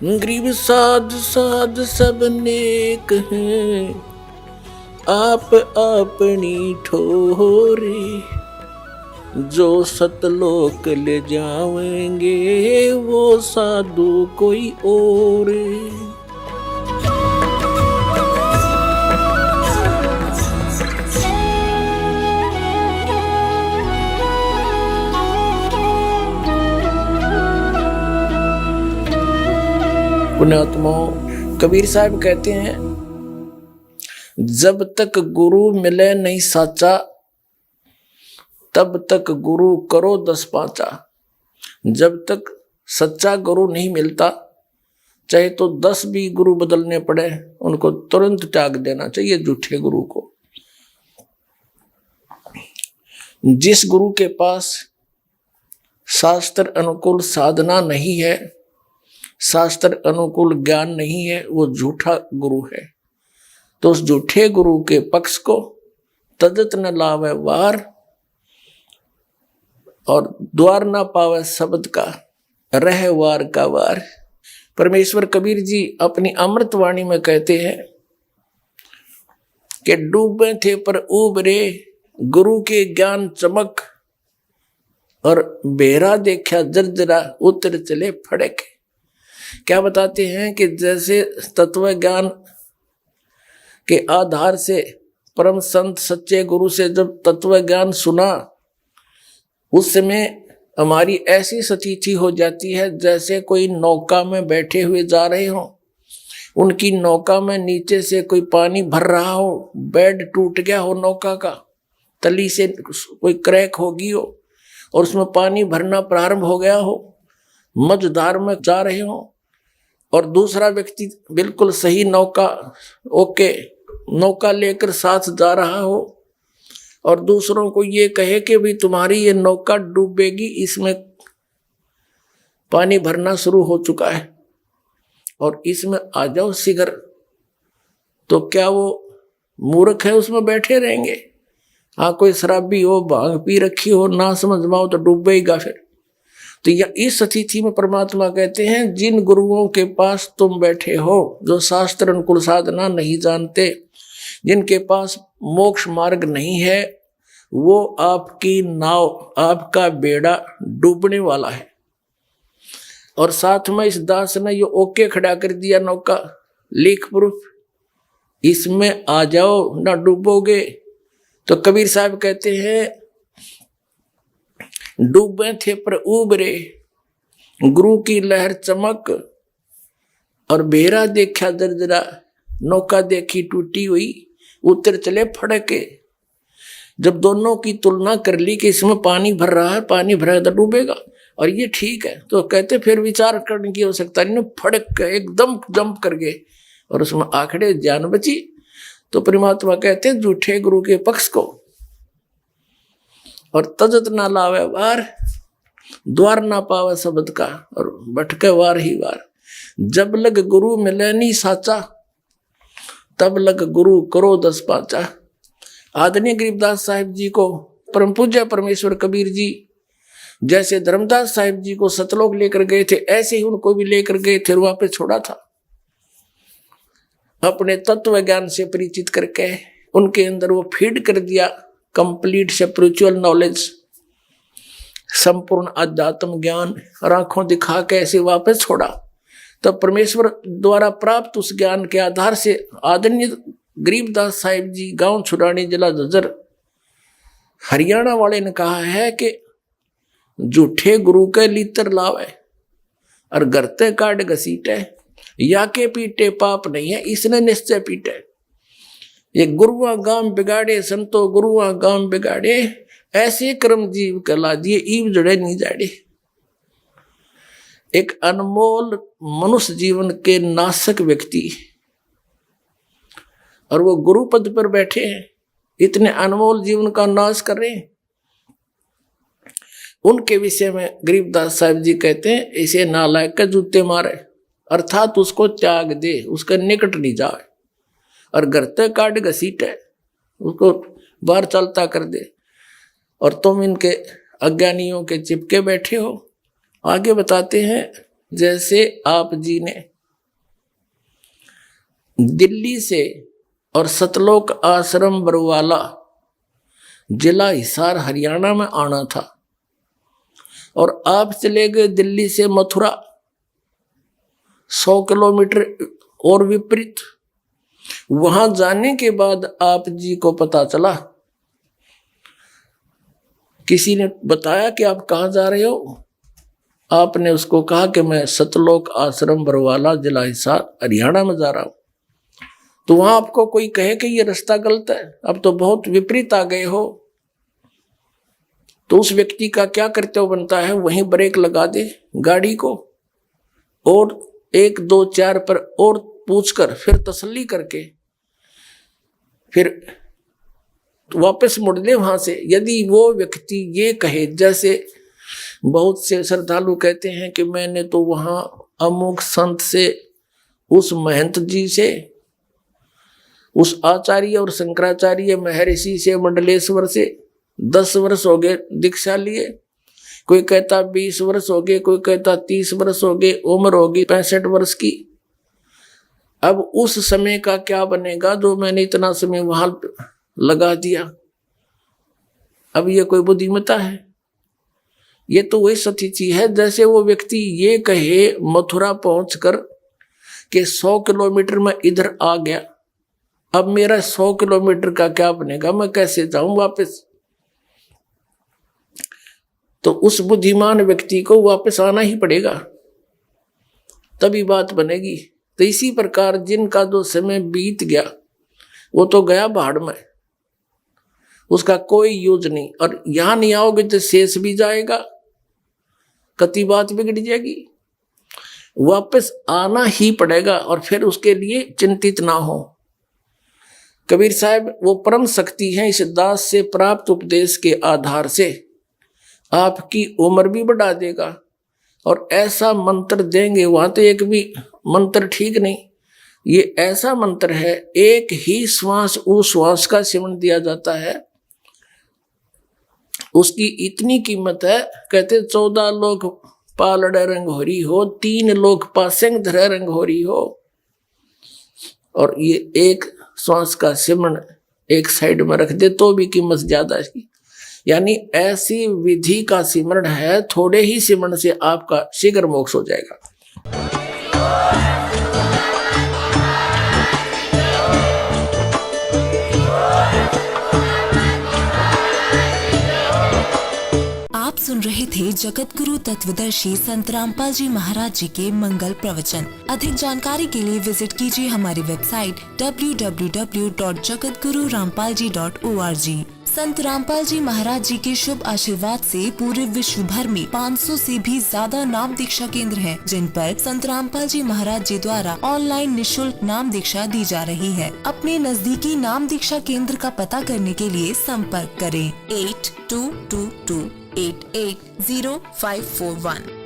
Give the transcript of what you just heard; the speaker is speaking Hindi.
गरीब साध साध सब नेक हैं, आप अपनी ठोरे। जो सतलोक ले जाएंगे वो साधु कोई और। पुण्यात्माओं, कबीर साहब कहते हैं, जब तक गुरु मिले नहीं साचा, तब तक गुरु करो 10 पांचा। जब तक सच्चा गुरु नहीं मिलता, चाहे तो 10 भी गुरु बदलने पड़े, उनको तुरंत त्याग देना चाहिए झूठे गुरु को। जिस गुरु के पास शास्त्र अनुकूल साधना नहीं है, शास्त्र अनुकूल ज्ञान नहीं है, वो झूठा गुरु है। तो उस झूठे गुरु के पक्ष को तजत न लावे वार, और द्वार ना पावे शब्द का, रह वार का वार। परमेश्वर कबीर जी अपनी अमृत वाणी में कहते हैं कि डूबे थे पर उबरे, गुरु के ज्ञान चमक, और बेरा देखा जर्जरा, उतर चले फड़क। क्या बताते हैं कि जैसे तत्व ज्ञान के आधार से परम संत सच्चे गुरु से जब तत्व ज्ञान सुना, उस समय हमारी ऐसी स्थिति हो जाती है जैसे कोई नौका में बैठे हुए जा रहे हो, उनकी नौका में नीचे से कोई पानी भर रहा हो, बेड टूट गया हो नौका का, तली से कोई क्रैक होगी हो और उसमें पानी भरना प्रारंभ हो गया हो, मझधार में जा रहे हो, और दूसरा व्यक्ति बिल्कुल सही नौका लेकर साथ जा रहा हो, और दूसरों को ये कहे कि भी तुम्हारी ये नौका डूबेगी, इसमें पानी भरना शुरू हो चुका है और इसमें आ जाओ शीघ्र, तो क्या वो मूर्ख है उसमें बैठे रहेंगे? हाँ, कोई शराबी हो, भांग पी रखी हो, ना समझ माओ तो डूबेगा फिर। तो इस स्थिति में परमात्मा कहते हैं, जिन गुरुओं के पास तुम बैठे हो, जो शास्त्र अनुकूल साधना नहीं जानते, जिनके पास मोक्ष मार्ग नहीं है, वो आपकी नाव, आपका बेड़ा डूबने वाला है। और साथ में इस दास ने ये ओके खड़ा कर दिया नौका, लीक प्रूफ, इसमें आ जाओ ना डूबोगे। तो कबीर साहब कहते हैं, डूबे थे पर उबरे, गुरु की लहर चमक, और बेरा देखा दरदरा, नौका देखी टूटी हुई, उतर चले फड़के। जब दोनों की तुलना कर ली कि इसमें पानी भर रहा है, पानी भरा तो डूबेगा और ये ठीक है, तो कहते फिर विचार करने की आवश्यकता नहीं, फड़क एकदम जंप कर गए और उसमें आखड़े जान बची। तो परमात्मा कहते हैं, झूठे गुरु के पक्ष को और तजत ना लावे वार, द्वार ना पावे शब्द का, और भटके वार ही वार। जब लग गुरु मिले नहीं साचा, तब लग गुरु करो 10 पांचा। आदरणीय गरीबदास साहिब जी को परम पूज्य परमेश्वर कबीर जी जैसे धर्मदास साहिब जी को सतलोक लेकर गए थे, ऐसे ही उनको भी लेकर गए थे, वहां पे छोड़ा था। अपने तत्व ज्ञान से परिचित करके उनके अंदर वो फीड कर दिया कंप्लीट स्पिरिचुअल नॉलेज, संपूर्ण आध्यात्म ज्ञान, और आंखों दिखा के ऐसे वापस छोड़ा। तब परमेश्वर द्वारा प्राप्त उस ज्ञान के आधार से आदरणीय गरीबदास साहिब जी, गांव छुरानी, जिला झज्जर, हरियाणा वाले ने कहा है कि झूठे गुरु के लीतर लावे और गरते काट घसीटे, या के पीटे पाप नहीं है, इसने निश्चय पीटे। ये गुरुआ गांव बिगाड़े संतो, गुरुआ गांव बिगाड़े, ऐसे कर्म जीव कला दिए, ईव जड़े नहीं जाड़े। एक अनमोल मनुष्य जीवन के नाशक व्यक्ति, और वो गुरु पद पर बैठे हैं, इतने अनमोल जीवन का नाश कर रहे हैं। उनके विषय में गरीबदास साहिब जी कहते हैं, इसे नालायक का जूते मारे, अर्थात उसको त्याग दे, उसका निकट नहीं जाए, और गरते काट घसीटे, उसको बाहर चलता कर दे, और तुम इनके अज्ञानियों के चिपके बैठे हो। आगे बताते हैं, जैसे आप जी ने दिल्ली से और सतलोक आश्रम बरवाला जिला हिसार हरियाणा में आना था, और आप चले गए दिल्ली से मथुरा 100 किलोमीटर और विपरीत। वहां जाने के बाद आप जी को पता चला, किसी ने बताया कि आप कहाँ जा रहे हो। आपने उसको कहा कि मैं सतलोक आश्रम बरवाला जिला हिसार हरियाणा में जा रहा हूं। तो वहां आपको कोई कहे कि ये रास्ता गलत है, अब तो बहुत विपरीत आ गए हो, तो उस व्यक्ति का क्या कर्तव्य बनता है, वहीं ब्रेक लगा दे गाड़ी को और 1 2 4 पर और पूछकर फिर तसल्ली करके फिर वापस मुड़ ले वहां से। यदि वो व्यक्ति ये कहे, जैसे बहुत से श्रद्धालु कहते हैं कि मैंने तो वहां अमुक संत से, उस महंत जी से, उस आचार्य और शंकराचार्य महर्षि से, मंडलेश्वर से 10 वर्ष हो गए दीक्षा लिए, कोई कहता 20 वर्ष हो गए, कोई कहता 30 वर्ष हो गए, उम्र होगी 65 वर्ष की। अब उस समय का क्या बनेगा जो मैंने इतना समय वहां लगा दिया। अब ये कोई बुद्धिमत्ता है? ये तो वही स्थिति है जैसे वो व्यक्ति ये कहे मथुरा पहुंचकर कि 100 किलोमीटर में इधर आ गया, अब मेरा 100 किलोमीटर का क्या बनेगा, मैं कैसे जाऊं वापस। तो उस बुद्धिमान व्यक्ति को वापस आना ही पड़ेगा, तभी बात बनेगी। तो इसी प्रकार जिनका जो समय बीत गया वो तो गया भाड़ में, उसका कोई यूज नहीं। और यहां नहीं आओगे तो शेष भी जाएगा, कति बात बिगड़ जाएगी। वापस आना ही पड़ेगा और फिर उसके लिए चिंतित ना हो। कबीर साहब वो परम शक्ति है, इस दास से प्राप्त उपदेश के आधार से आपकी उम्र भी बढ़ा देगा और ऐसा मंत्र देंगे। वहां तो एक भी मंत्र ठीक नहीं, ये ऐसा मंत्र है, एक ही श्वास उस श्वास का सेवन दिया जाता है, उसकी इतनी कीमत है। कहते 14 लोग पालड़ रंग हो रही हो, 3 लोग पासेंग धरे रंग हो रही हो, और ये एक श्वास का सिमरण एक साइड में रख दे तो भी कीमत ज्यादा है। यानी ऐसी विधि का सिमरण है, थोड़े ही सिमरण से आपका शीघ्र मोक्ष हो जाएगा। आप सुन रहे थे जगत गुरु तत्वदर्शी संत रामपाल जी महाराज जी के मंगल प्रवचन। अधिक जानकारी के लिए विजिट कीजिए हमारी वेबसाइट www.jagatgururampalji.org। संत रामपाल जी महाराज जी के शुभ आशीर्वाद से पूरे विश्व भर में 500 से भी ज्यादा नाम दीक्षा केंद्र हैं, जिन पर संत रामपाल जी महाराज जी द्वारा ऑनलाइन निशुल्क नाम दीक्षा दी जा रही है। अपने नजदीकी नाम दीक्षा केंद्र का पता करने के लिए संपर्क करें 8222880541।